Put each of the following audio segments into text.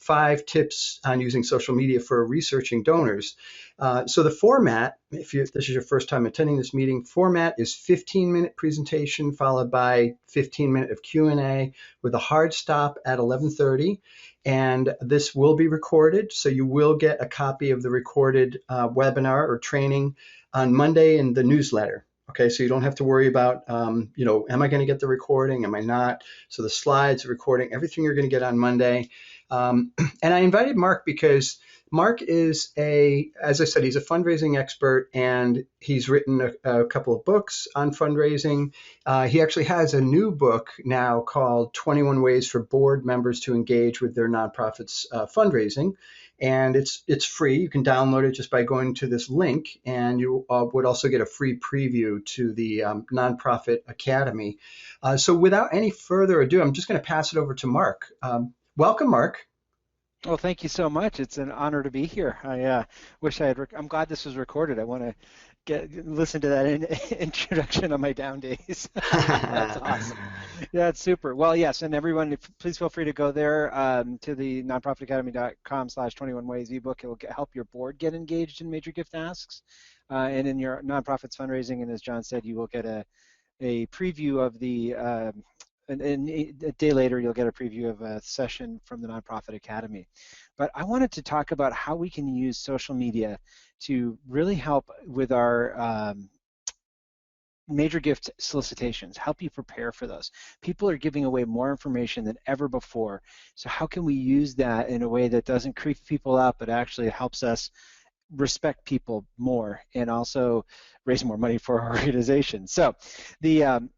5 tips on using social media for researching donors. So the format, if this is your first time attending this meeting, format is 15-minute presentation followed by 15-minute of Q&A with a hard stop at 11:30. And this will be recorded, so you will get a copy of the recorded webinar or training on Monday in the newsletter. Okay, so you don't have to worry about, am I going to get the recording? Am I not? So the slides, the recording, everything you're going to get on Monday. And I invited Mark because Mark is as I said, he's a fundraising expert, and he's written a couple of books on fundraising. He actually has a new book now called 21 Ways for Board Members to Engage with Their Nonprofits Fundraising. And it's free. You can download it just by going to this link, and you would also get a free preview to the Nonprofit Academy. So without any further ado, I'm just going to pass it over to Mark. Welcome, Mark. Well, thank you so much. It's an honor to be here. I wish I had. I'm glad this was recorded. I want to listen to that introduction on my down days. That's awesome. Yeah, it's super. Well, yes, and everyone, please feel free to go there to the nonprofitacademy.com/21ways ebook. It will help your board get engaged in major gift asks, and in your nonprofits fundraising. And as John said, you will get a preview of the. And a day later, you'll get a preview of a session from the Nonprofit Academy. But I wanted to talk about how we can use social media to really help with our major gift solicitations, help you prepare for those. People are giving away more information than ever before. So how can we use that in a way that doesn't creep people out, but actually helps us respect people more and also raise more money for our organization? So to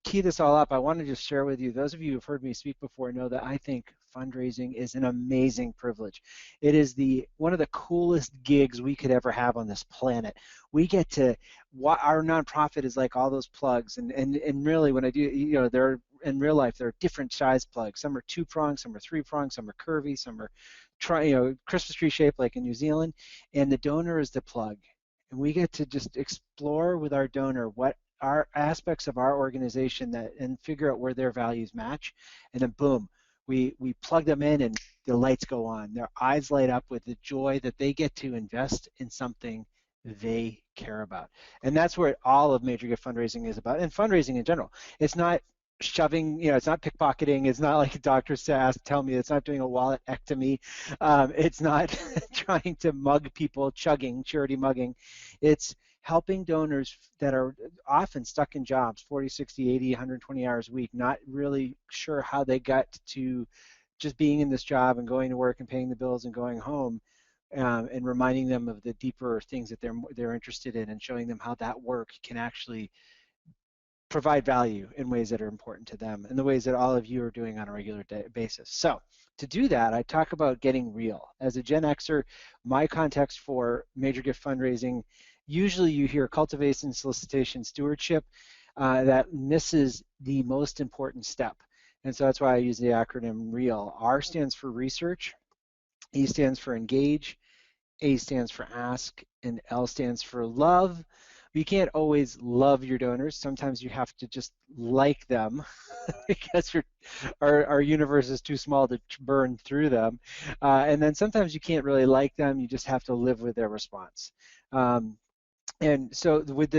key this all up, I want to just share with you, those of you who've heard me speak before know that I think fundraising is an amazing privilege. It is one of the coolest gigs we could ever have on this planet. We get to, our nonprofit is like all those plugs, and really when I do, they're in real life, there are different size plugs. Some are 2-pronged, some are 3-pronged, some are curvy, some are Christmas tree shaped like in New Zealand, and the donor is the plug. And we get to just explore with our donor what are aspects of our organization and figure out where their values match, and then boom, we plug them in and the lights go on. Their eyes light up with the joy that they get to invest in something they care about. And that's where all of major gift fundraising is about, and fundraising in general. It's not shoving, it's not pickpocketing, it's not like doctors tell me, it's not doing a wallet-ectomy, it's not trying to mug people, charity mugging. It's helping donors that are often stuck in jobs, 40, 60, 80, 120 hours a week, not really sure how they got to just being in this job and going to work and paying the bills and going home, and reminding them of the deeper things that they're interested in, and showing them how that work can actually provide value in ways that are important to them, and the ways that all of you are doing on a regular basis. So to do that, I talk about getting real. As a Gen Xer, my context for major gift fundraising, usually you hear cultivation, solicitation, stewardship, that misses the most important step. And so that's why I use the acronym REAL. R stands for research, E stands for engage, A stands for ask, and L stands for love. You can't always love your donors. Sometimes you have to just like them because our universe is too small to burn through them. And then sometimes you can't really like them. You just have to live with their response. And so with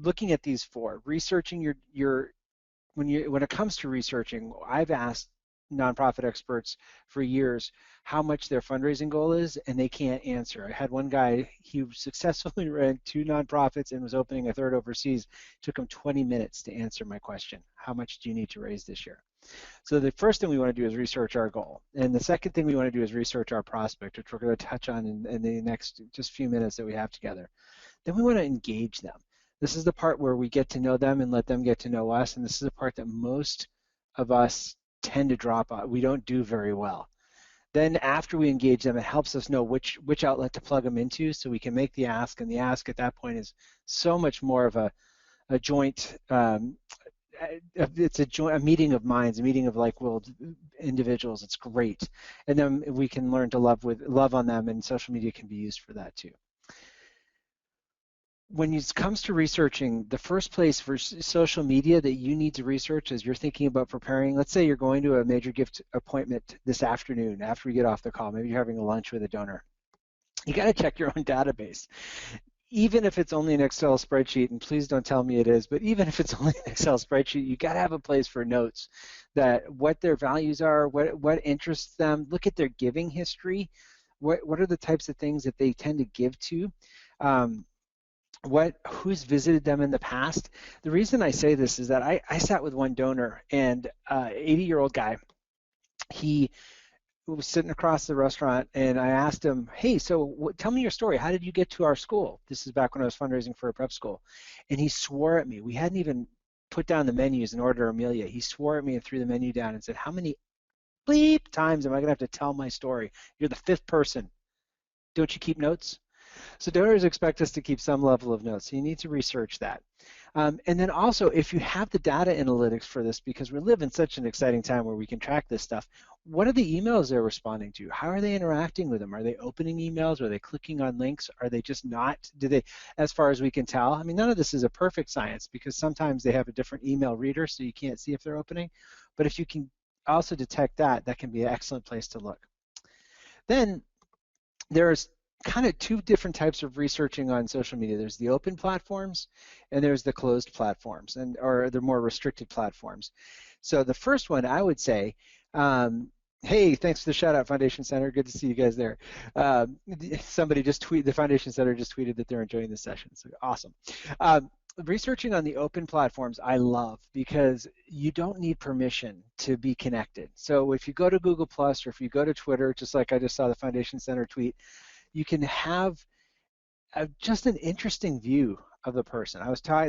looking at these 4, researching when it comes to researching, I've asked nonprofit experts for years how much their fundraising goal is, and they can't answer. I had one guy, he successfully ran 2 nonprofits and was opening a 3rd overseas. It took him 20 minutes to answer my question, how much do you need to raise this year? So the first thing we want to do is research our goal. And the second thing we want to do is research our prospect, which we're going to touch on in the next just few minutes that we have together. Then we want to engage them. This is the part where we get to know them and let them get to know us, and this is the part that most of us tend to drop out. We don't do very well. Then after we engage them, it helps us know which outlet to plug them into, so we can make the ask, and the ask at that point is so much more of a joint, it's a meeting of minds, a meeting of like-willed individuals. It's great. And then we can learn to love on them, and social media can be used for that too. when it comes to researching, the first place for social media that you need to research as you're thinking about preparing, let's say you're going to a major gift appointment this afternoon after we get off the call, maybe you're having a lunch with a donor. You got to check your own database. Even if it's only an Excel spreadsheet, and please don't tell me it is, but even if it's only an Excel spreadsheet, you got to have a place for notes, that what their values are, what interests them, look at their giving history, what are the types of things that they tend to give to, who's visited them in the past. The reason I say this is that I sat with one donor, and 80-year-old guy, he was sitting across the restaurant, and I asked him, hey, so tell me your story. How did you get to our school? This is back when I was fundraising for a prep school. And he swore at me. We hadn't even put down the menus and ordered a meal yet. He swore at me and threw the menu down and said, how many bleep times am I going to have to tell my story? You're the fifth person. Don't you keep notes? So donors expect us to keep some level of notes. So you need to research that. And then also, if you have the data analytics for this, because we live in such an exciting time where we can track this stuff, what are the emails they're responding to? How are they interacting with them? Are they opening emails? Are they clicking on links? Are they just not? Do they, as far as we can tell, I mean, none of this is a perfect science, because sometimes they have a different email reader, so you can't see if they're opening. But if you can also detect that, that can be an excellent place to look. Then there's kind of two different types of researching on social media. There's the open platforms and there's the closed platforms, or the more restricted platforms. So the first one, I would say, hey, thanks for the shout out, Foundation Center. Good to see you guys there. Somebody just tweeted, the Foundation Center just tweeted that they're enjoying the session. So awesome. Researching on the open platforms I love, because you don't need permission to be connected. So if you go to Google Plus, or if you go to Twitter, just like I just saw the Foundation Center tweet, you can have just an interesting view of the person.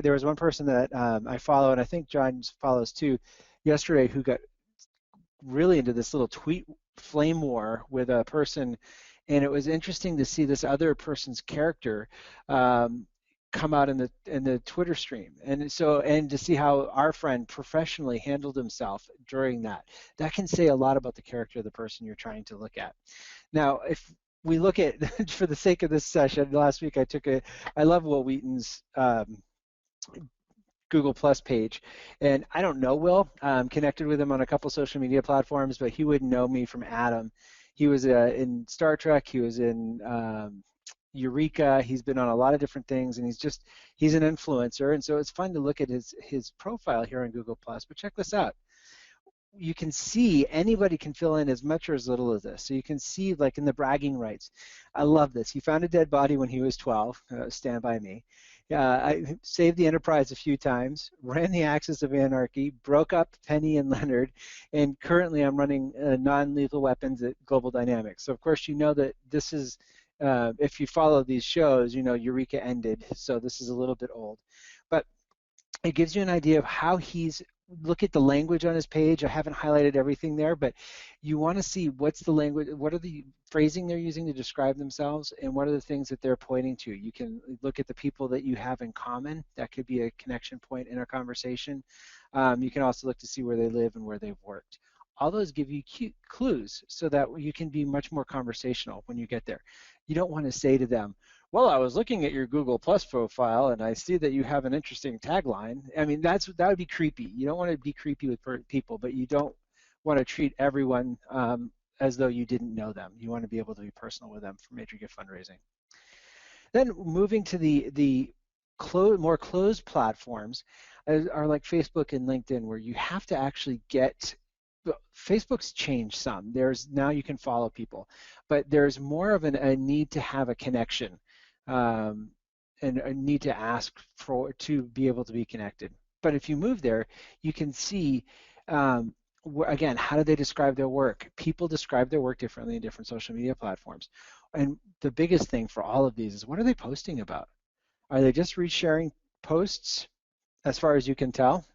There was one person that I follow, and I think John follows too, yesterday, who got really into this little tweet flame war with a person, and it was interesting to see this other person's character come out in the Twitter stream, and to see how our friend professionally handled himself during that. That can say a lot about the character of the person you're trying to look at. Now, if we look at, for the sake of this session, last week I love Will Wheaton's Google Plus page, and I don't know Will. I'm connected with him on a couple social media platforms, but he wouldn't know me from Adam. He was in Star Trek, he was in Eureka, he's been on a lot of different things, and he's an influencer, and so it's fun to look at his profile here on Google Plus. But check this out. You can see anybody can fill in as much or as little as this. So you can see, like in the bragging rights, I love this. He found a dead body when he was 12, Stand By Me. I saved the Enterprise a few times, ran the Axis of Anarchy, broke up Penny and Leonard, and currently I'm running non-lethal weapons at Global Dynamics. So of course you know that this is, if you follow these shows, you know Eureka ended, so this is a little bit old. But it gives you an idea of how look at the language on his page. I haven't highlighted everything there, but you want to see what's the language, what are the phrasing they're using to describe themselves, and what are the things that they're pointing to. You can look at the people that you have in common. That could be a connection point in a conversation. You can also look to see where they live and where they've worked. All those give you clues so that you can be much more conversational when you get there. You don't want to say to them, well, I was looking at your Google Plus profile and I see that you have an interesting tagline. I mean, that would be creepy. You don't want to be creepy with people, but you don't want to treat everyone as though you didn't know them. You want to be able to be personal with them for major gift fundraising. Then moving to the more closed platforms are like Facebook and LinkedIn, where you have to actually get. Facebook's changed some. Now you can follow people, but there's more of a need to have a connection, and a need to ask to be able to be connected. But if you move there, you can see, again, how do they describe their work? People describe their work differently in different social media platforms. And the biggest thing for all of these is, what are they posting about? Are they just resharing posts, as far as you can tell?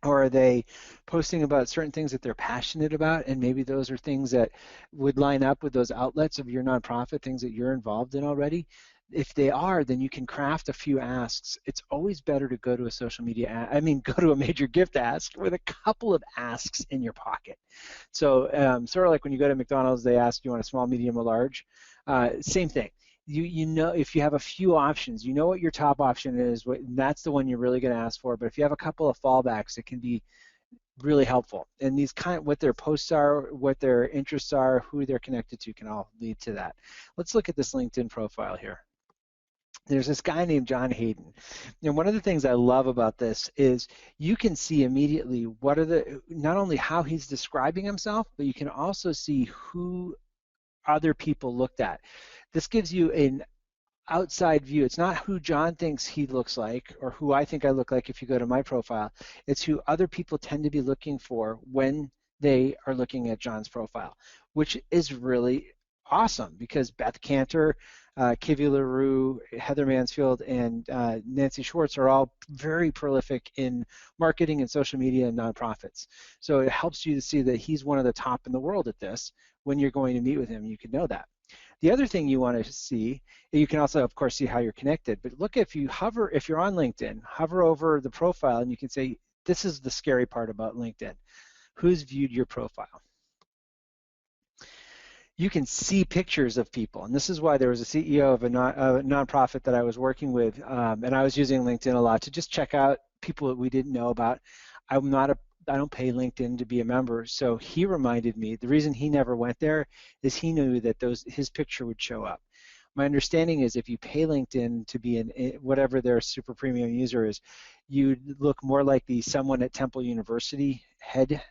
Or are they posting about certain things that they're passionate about, and maybe those are things that would line up with those outlets of your nonprofit, things that you're involved in already? If they are, then you can craft a few asks. It's always better to go to a social media, go to a major gift ask with a couple of asks in your pocket. So sort of like when you go to McDonald's, they ask, do you want a small, medium, or large? Same thing. you know, if you have a few options, you know what your top option is, and that's the one you're really going to ask for. But if you have a couple of fallbacks, it can be really helpful. And these what their posts are, what their interests are, who they're connected to can all lead to that. Let's look at this LinkedIn profile here. There's this guy named John Hayden. And one of the things I love about this is you can see immediately what are not only how he's describing himself, but you can also see who other people looked at. This gives you an outside view. It's not who John thinks he looks like or who I think I look like if you go to my profile. It's who other people tend to be looking for when they are looking at John's profile, which is really awesome because Beth Cantor, Kivy LaRue, Heather Mansfield, and Nancy Schwartz are all very prolific in marketing and social media and nonprofits. So it helps you to see that he's one of the top in the world at this. When you're going to meet with him, you can know that. The other thing you want to see, you can also, of course, see how you're connected. But look, if you're on LinkedIn, hover over the profile, and you can say, this is the scary part about LinkedIn. Who's viewed your profile? You can see pictures of people, and this is why there was a CEO of a nonprofit that I was working with, and I was using LinkedIn a lot to just check out people that we didn't know about. I don't pay LinkedIn to be a member, so he reminded me. The reason he never went there is he knew that his picture would show up. My understanding is if you pay LinkedIn to be whatever their super premium user is, you look more like someone at Temple University head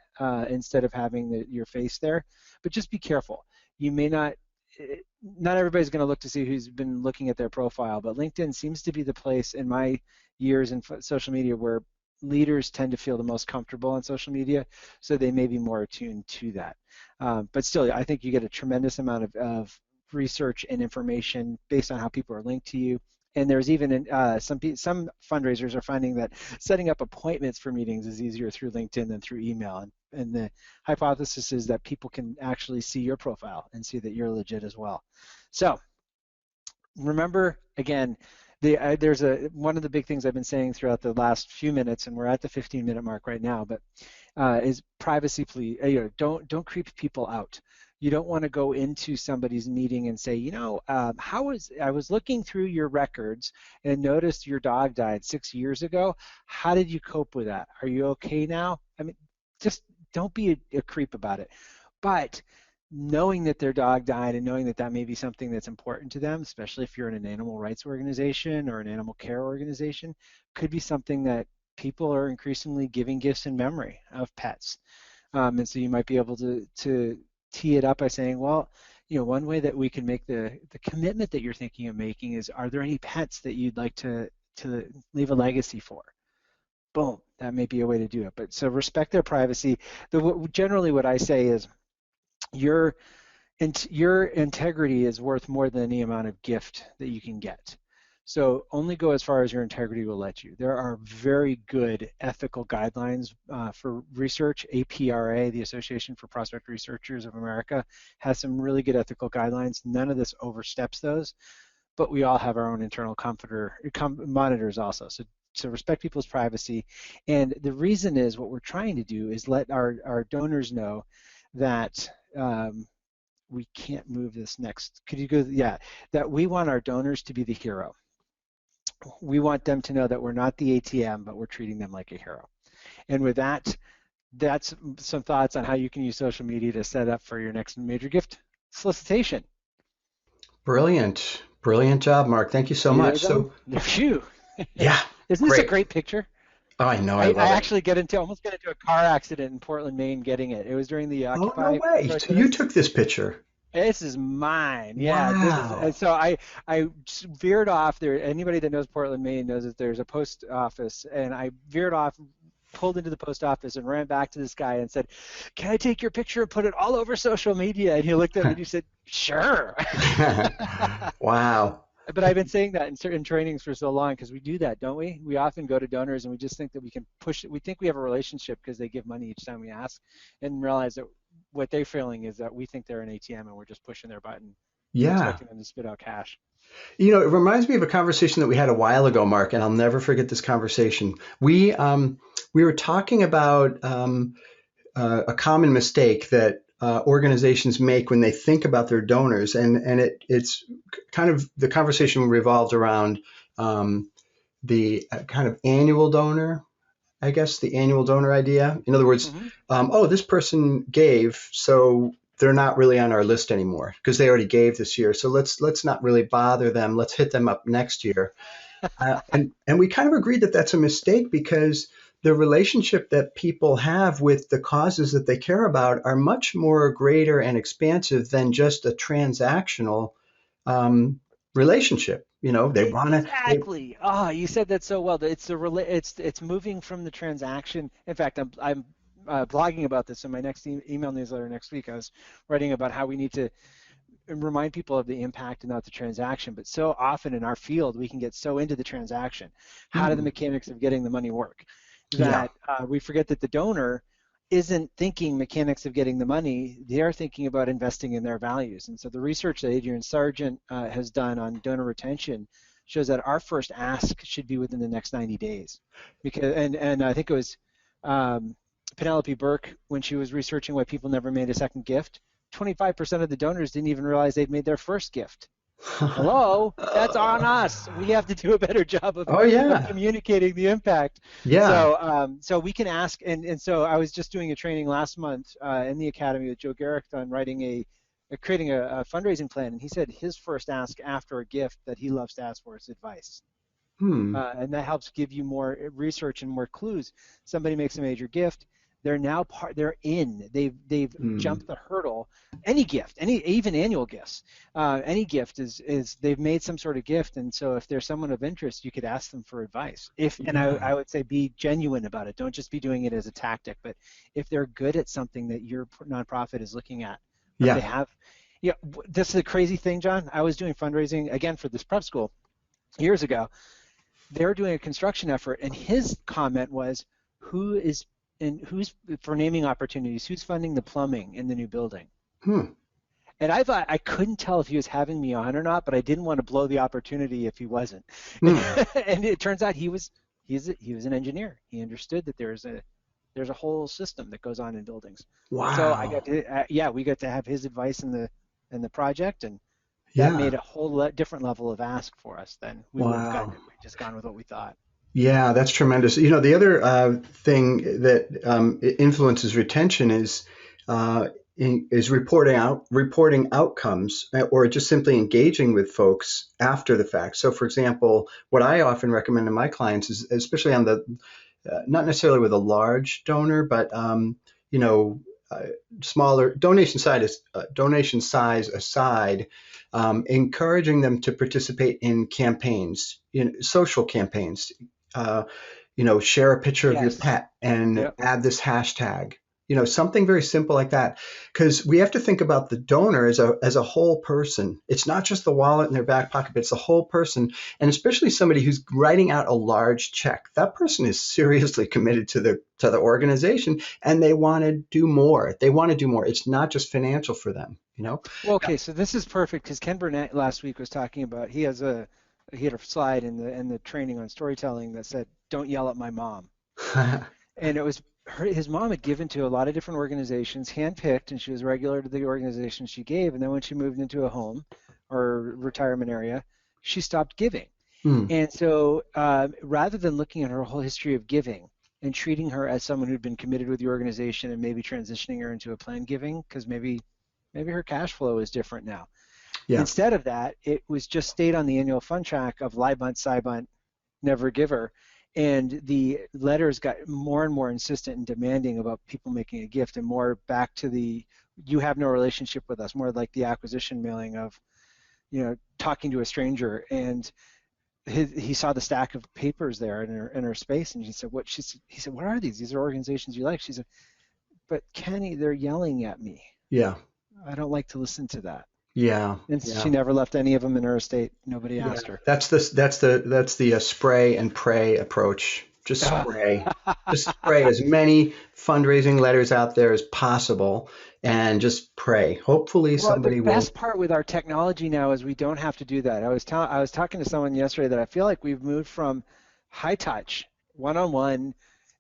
instead of having your face there. But just be careful. You may not everybody's going to look to see who's been looking at their profile, but LinkedIn seems to be the place in my years in social media where leaders tend to feel the most comfortable on social media, so they may be more attuned to that. But still, I think you get a tremendous amount of research and information based on how people are linked to you. And there's even some fundraisers are finding that setting up appointments for meetings is easier through LinkedIn than through email. And the hypothesis is that people can actually see your profile and see that you're legit as well. So remember, again, there's one of the big things I've been saying throughout the last few minutes, and we're at the 15-minute mark right now, but is privacy, please. Don't creep people out. You don't want to go into somebody's meeting and say, I was looking through your records and noticed your dog died 6 years ago. How did you cope with that? Are you okay now? I mean, just don't be a creep about it. But knowing that their dog died and knowing that that may be something that's important to them, especially if you're in an animal rights organization or an animal care organization, could be something that people are increasingly giving gifts in memory of pets. And so you might be able to tee it up by saying, well, one way that we can make the commitment that you're thinking of making is, are there any pets that you'd like to leave a legacy for? Boom, that may be a way to do it. But so respect their privacy. Generally what I say is your integrity is worth more than any amount of gift that you can get. So only go as far as your integrity will let you. There are very good ethical guidelines for research. APRA, the Association for Prospect Researchers of America, has some really good ethical guidelines. None of this oversteps those, but we all have our own internal monitors also. So respect people's privacy. And the reason is, what we're trying to do is let our donors know that we can't move this next. Could you go? Yeah, that we want our donors to be the hero. We want them to know that we're not the ATM, but we're treating them like a hero. And with that, that's some thoughts on how you can use social media to set up for your next major gift solicitation. Brilliant. Brilliant job, Mark. Thank you so much. So, phew. Yeah. Isn't this a great picture? Oh, I know. I love it. Actually almost got into a car accident in Portland, Maine getting it. It was during the Occupy. Oh, no way. So you took this picture. This is mine. Yeah. Wow. So I veered off there. Anybody that knows Portland, Maine knows that there's a post office, and I veered off, pulled into the post office, and ran back to this guy and said, "Can I take your picture and put it all over social media?" And he looked at me and he said, "Sure." Wow. But I've been saying that in certain trainings for so long, because we do that, don't we? We often go to donors and we just think that we can push it. We think we have a relationship because they give money each time we ask, and realize that what they're feeling is that we think they're an ATM and we're just pushing their button, expecting them to spit out cash. It reminds me of a conversation that we had a while ago, Mark, and I'll never forget this conversation. We were talking about a common mistake that organizations make when they think about their donors, and it's kind of the conversation revolves around the kind of annual donor, I guess, the annual donor idea. In other words, Hmm. oh, this person gave, so they're not really on our list anymore because they already gave this year. So let's not really bother them. Let's hit them up next year. And we kind of agreed that that's a mistake because the relationship that people have with the causes that they care about are much more greater and expansive than just a transactional um, relationship. They want to. Exactly. Ah, you said that so well. It's moving from the transaction. In fact, I'm blogging about this in my next email newsletter next week. I was writing about how we need to remind people of the impact and not the transaction. But so often in our field, we can get so into the transaction. How do the mechanics of getting the money work? Yeah. That we forget that the donor isn't thinking mechanics of getting the money. They're thinking about investing in their values. And so the research that Adrian Sargent has done on donor retention shows that our first ask should be within the next 90 days. Because and I think it was Penelope Burke, when she was researching why people never made a second gift, 25% of the donors didn't even realize they'd made their first gift. Hello, that's on us. We have to do a better job of, Oh of yeah. communicating the impact. Yeah. So we can ask, and so I was just doing a training last month in the academy with Joe Garrick on writing creating a fundraising plan, and he said his first ask after a gift that he loves to ask for is advice. Hmm. And that helps give you more research and more clues. Somebody makes a major gift, they're now they're in. They've Hmm. jumped the hurdle. Any gift, even annual gifts, any gift is they've made some sort of gift, and so if there's someone of interest, you could ask them for advice. And Yeah. I would say be genuine about it. Don't just be doing it as a tactic, but if they're good at something that your nonprofit is looking at, or if they Yeah. have, yeah, this is a crazy thing, John. I was doing fundraising again for this prep school years ago. They were doing a construction effort, and his comment was, "Who is who's for naming opportunities? Who's funding the plumbing in the new building?" Hmm. And I thought I couldn't tell if he was having me on or not, but I didn't want to blow the opportunity if he wasn't. Hmm. And it turns out he was an engineer. He understood that there's a whole system that goes on in buildings. So I got Wow. to we got to have his advice in the project, and that Yeah. made a whole different level of ask for us than we would have gotten Wow. if we just gone with what we thought. Yeah, that's tremendous. The other thing that influences retention uh, is reporting outcomes, or just simply engaging with folks after the fact. So, for example, what I often recommend to my clients is, especially on the not necessarily with a large donor, but you know, uh, smaller donation size aside, encouraging them to participate in campaigns, social campaigns. Uh, share a picture of your Yes. pet and Yep. add this hashtag. Something very simple like that. Because we have to think about the donor as a whole person. It's not just the wallet in their back pocket, but it's the whole person. And especially somebody who's writing out a large check. That person is seriously committed to the organization, and they want to do more. They want to do more. It's not just financial for them. Well, okay, so this is perfect because Ken Burnett last week was talking about he had a slide in the training on storytelling that said, "Don't yell at my mom," and it was his mom had given to a lot of different organizations, handpicked, and she was regular to the organizations she gave. And then when she moved into a home or retirement area, she stopped giving. Hmm. And so rather than looking at her whole history of giving and treating her as someone who'd been committed with the organization and maybe transitioning her into a planned giving, because maybe her cash flow is different now. Yeah. Instead of that, it was just stayed on the annual fund track of Leibunt, Seibunt, Never Giver. And the letters got more and more insistent and demanding about people making a gift, and more back to the you have no relationship with us, more like the acquisition mailing of, talking to a stranger. And he saw the stack of papers there in her space, and he said, he said, "What are these? These are organizations you like." She said, "But Kenny, they're yelling at me. Yeah. I don't like to listen to that." Yeah. And she Yeah. never left any of them in her estate. Nobody Yeah, asked her. that's the spray and pray approach. Just spray. Just spray as many fundraising letters out there as possible and just pray. Hopefully Well, the somebody will. best part with our technology now is we don't have to do that. I was talking to someone yesterday that I feel like we've moved from high touch, one-on-one,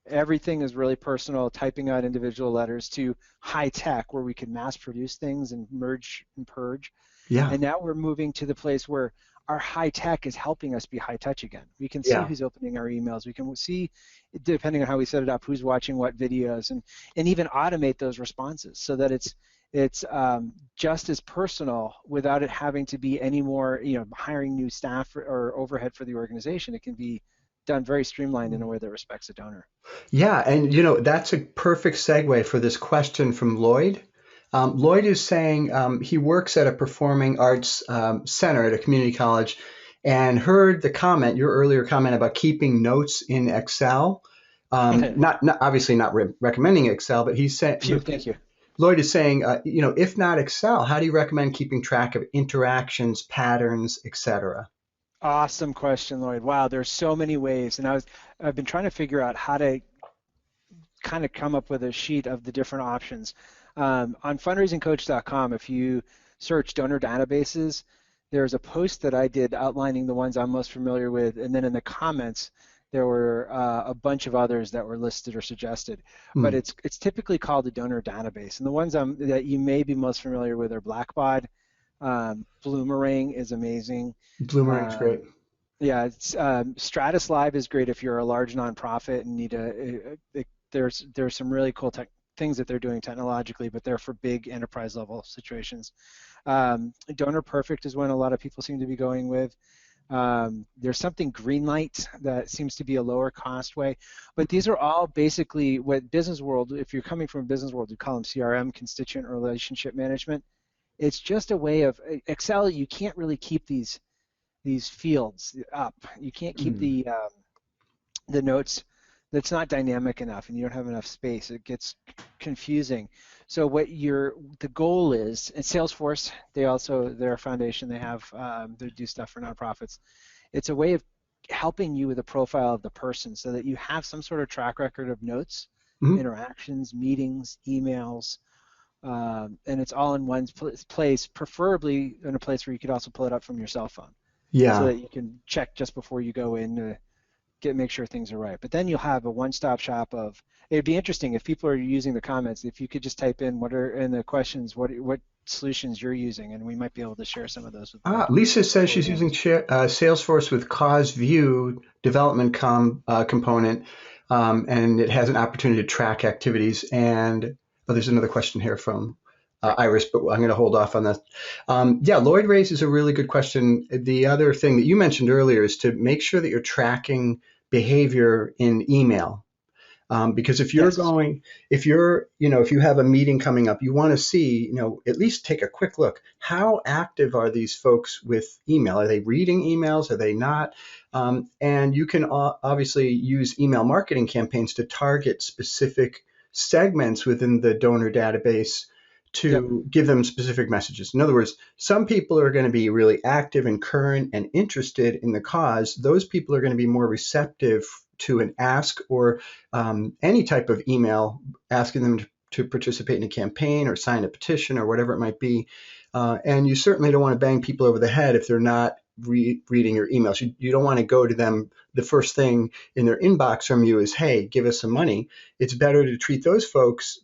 everything is really personal, typing out individual letters, to high tech where we can mass produce things and merge and purge. Yeah. And now we're moving to the place where our high tech is helping us be high touch again. We can see Yeah. who's opening our emails. We can see, depending on how we set it up, who's watching what videos, and even automate those responses so that it's just as personal without it having to be any more, hiring new staff or overhead for the organization. It can be done very streamlined in a way that respects the donor. Yeah, and that's a perfect segue for this question from Lloyd. Lloyd is saying he works at a performing arts center at a community college and heard the comment, your earlier comment about keeping notes in Excel. Not obviously not recommending Excel, but he said, Thank you. Lloyd is saying, if not Excel, how do you recommend keeping track of interactions, patterns, etc.? Awesome question, Lloyd. Wow, there's so many ways, and I've been trying to figure out how to kind of come up with a sheet of the different options. On fundraisingcoach.com, if you search donor databases, there's a post that I did outlining the ones I'm most familiar with, and then in the comments there were a bunch of others that were listed or suggested. But it's typically called a donor database, and the ones that you may be most familiar with are Blackbaud. Bloomerang is amazing. Bloomerang's great. Yeah, Stratus Live is great if you're a large nonprofit and need there's some really cool things that they're doing technologically, but they're for big enterprise level situations. Donor Perfect is one a lot of people seem to be going with. There's something Greenlight that seems to be a lower cost way, but these are all basically what business world, if you're coming from a business world, you call them CRM, constituent relationship management. It's just a way of Excel. You can't really keep these fields up. You can't keep the notes. That's not dynamic enough, and you don't have enough space. It gets confusing. So the goal is, and Salesforce, they're a foundation. They do stuff for nonprofits. It's a way of helping you with a profile of the person so that you have some sort of track record of notes, interactions, meetings, emails, and it's all in one place, preferably in a place where you could also pull it up from your cell phone. Yeah. So that you can check just before you go in to make sure things are right. But then you'll have a one-stop shop of. It'd be interesting if people are using the comments, if you could just type in in the questions what solutions you're using, and we might be able to share some of those with them. Lisa says she's using Salesforce with Cause View development component, and it has an opportunity to track activities. And there's another question here from Iris, but I'm going to hold off on that. Lloyd raises a really good question. The other thing that you mentioned earlier is to make sure that you're tracking behavior in email. Because if you have a meeting coming up, you want to see, at least take a quick look. How active are these folks with email? Are they reading emails? Are they not? And you can obviously use email marketing campaigns to target specific segments within the donor database to give them specific messages. In other words, some people are going to be really active and current and interested in the cause. Those people are going to be more receptive to an ask or any type of email asking them to participate in a campaign or sign a petition or whatever it might be. And you certainly don't want to bang people over the head if they're not reading your emails. You don't want to go to them. The first thing in their inbox from you is, hey, give us some money. It's better to treat those folks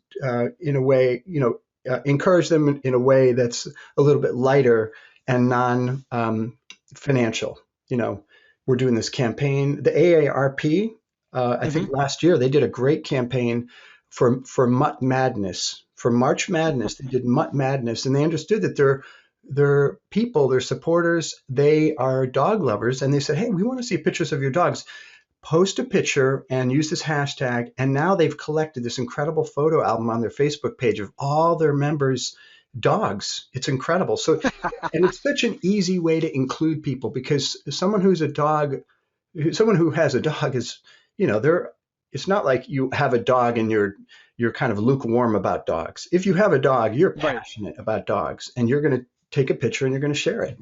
in a way, encourage them in a way that's a little bit lighter and non-financial. We're doing this campaign. The AARP, I think last year, they did a great campaign for Mutt Madness. For March Madness, they did Mutt Madness, and they understood that their people, their supporters, they are dog lovers, and they said, hey, we want to see pictures of your dogs. Post a picture and use this hashtag, and now they've collected this incredible photo album on their Facebook page of all their members' dogs. It's incredible. So, and it's such an easy way to include people, because someone who has a dog is, it's not like you have a dog and you're kind of lukewarm about dogs. If you have a dog, you're passionate about dogs, and you're going to take a picture and you're going to share it.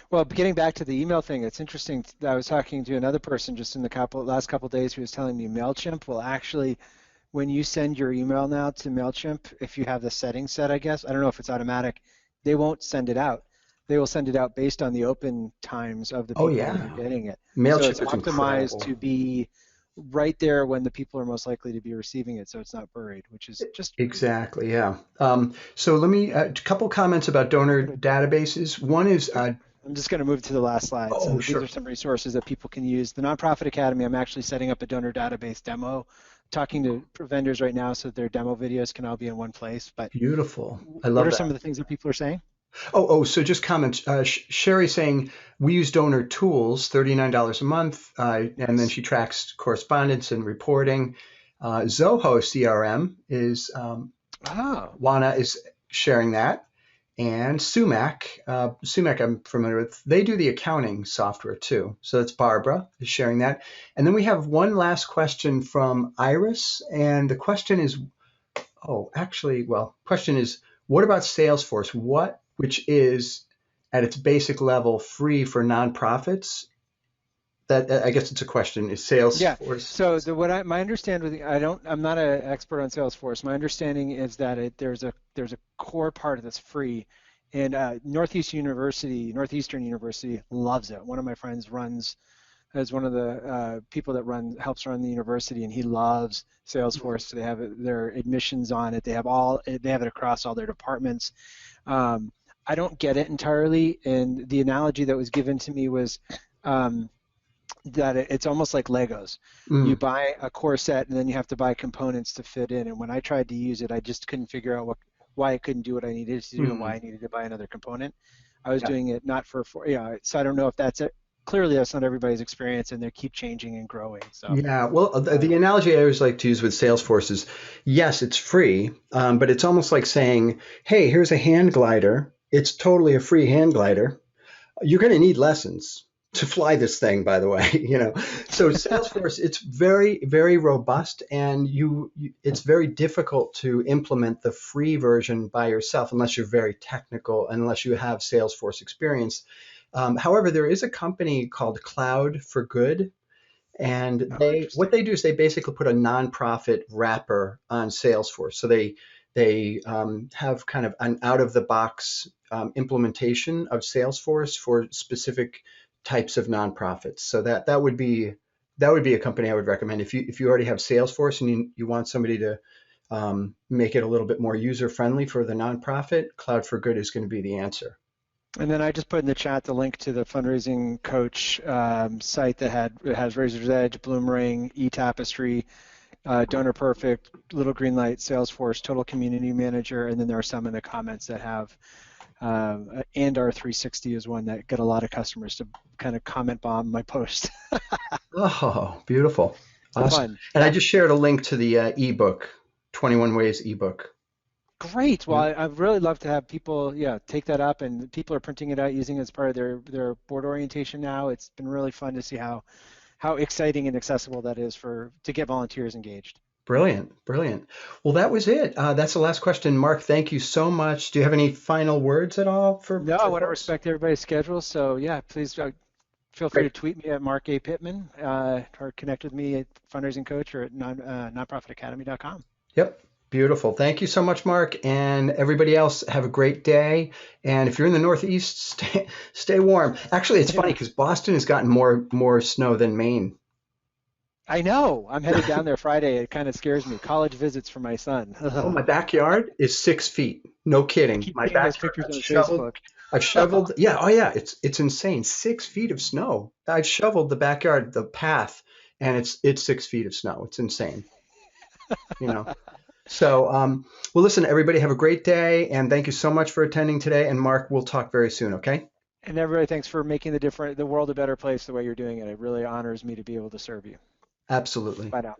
Well, getting back to the email thing, it's interesting. I was talking to another person just in the last couple of days who was telling me MailChimp will actually, when you send your email now to MailChimp, if you have the settings set, I guess, I don't know if it's automatic, they won't send it out. They will send it out based on the open times of the people who are getting it. MailChimp so it's optimized to be right there when the people are most likely to be receiving it, so it's not buried, which is just Exactly, yeah. So let me, a couple comments about donor good. databases. One is, I'm just going to move to the last slide. oh, So these are sure. some resources that people can use. The Nonprofit Academy, I'm actually setting up a donor database demo, talking to vendors right now so their demo videos can all be in one place. But Beautiful. I what love are some that. of the things that people are saying? So just comments. Sherry saying we use donor tools, $39 a month, and then Nice. she tracks correspondence and reporting. Zoho CRM is Oh, Juana is sharing that, and Sumac I'm familiar with. They do the accounting software too. So that's Barbara is sharing that. And then we have one last question from Iris, and the question is, question is, what about Salesforce? Which is at its basic level free for nonprofits? That I guess it's a question. Is yeah. Salesforce? So my understanding, I'm not an expert on Salesforce. My understanding is that there's a core part that's free, and Northeastern University loves it. One of my friends runs as one of the people that helps run the university, and he loves Salesforce. They have their admissions on it. They have it across all their departments. I don't get it entirely, and the analogy that was given to me was um, that it's almost like Legos. You Mm, buy a core set, and then you have to buy components to fit in. And when I tried to use it, I just couldn't figure out why I couldn't do what I needed to do and why mm. I needed to buy another component. I was Yeah. doing it not so I don't know if that's it. Clearly, that's not everybody's experience, and they keep changing and growing. So, Yeah, well, the um, analogy I always like to use with Salesforce is, yes, it's free, but it's almost like saying, "Hey, here's a hand glider. It's totally a free hand glider. You're going to need lessons to fly this thing, by the way." So Salesforce, it's very, very robust, and it's very difficult to implement the free version by yourself unless you're very technical, unless you have Salesforce experience. However, there is a company called Cloud for Good, and oh, what interesting. they do is they basically put a nonprofit wrapper on Salesforce. So they have kind of an out of the box implementation of Salesforce for specific types of nonprofits. So that would be a company I would recommend if you already have Salesforce and you want somebody to make it a little bit more user friendly for the nonprofit. Cloud for Good is going to be the answer. And then I just put in the chat the link to the fundraising coach site it has Razor's Edge, Bloomring, eTapestry, Donor Perfect, Little Green Light, Salesforce, Total Community Manager, and then there are some in the comments that have and R360 is one that get a lot of customers to kind of comment bomb my post. Oh, beautiful. Awesome. Fun. And I just shared a link to the ebook, 21 Ways ebook. Great. Well, Yeah. I'd really love to have people, yeah, take that up, and people are printing it out using it as part of their board orientation now. It's been really fun to see how exciting and accessible that is to get volunteers engaged. Brilliant. Brilliant. Well, that was it. That's the last question. Mark, thank you so much. Do you have any final words at all for, No, I for want to folks? respect everybody's schedule, so yeah, please feel free Great. to tweet me at Mark A. Pittman or connect with me at Fundraising Coach or at nonprofitacademy.com. Yep. Beautiful. Thank you so much, Mark. And everybody else, have a great day. And if you're in the Northeast, stay warm. Actually, it's funny Yeah, because Boston has gotten more snow than Maine. I know. I'm headed down there Friday. It kind of scares me. College visits for my son. Oh, my I backyard is 6 feet. No kidding. keep My seeing those backyard. pictures I've on shoveled. Facebook. I've shoveled. Yeah. Oh, yeah. It's insane. 6 feet of snow. I've shoveled the backyard, the path, and it's 6 feet of snow. It's insane. You know. So, well, listen, everybody, have a great day, and thank you so much for attending today. And Mark, we'll talk very soon. Okay. And everybody, thanks for making the world a better place the way you're doing it. It really honors me to be able to serve you. Absolutely. Bye now.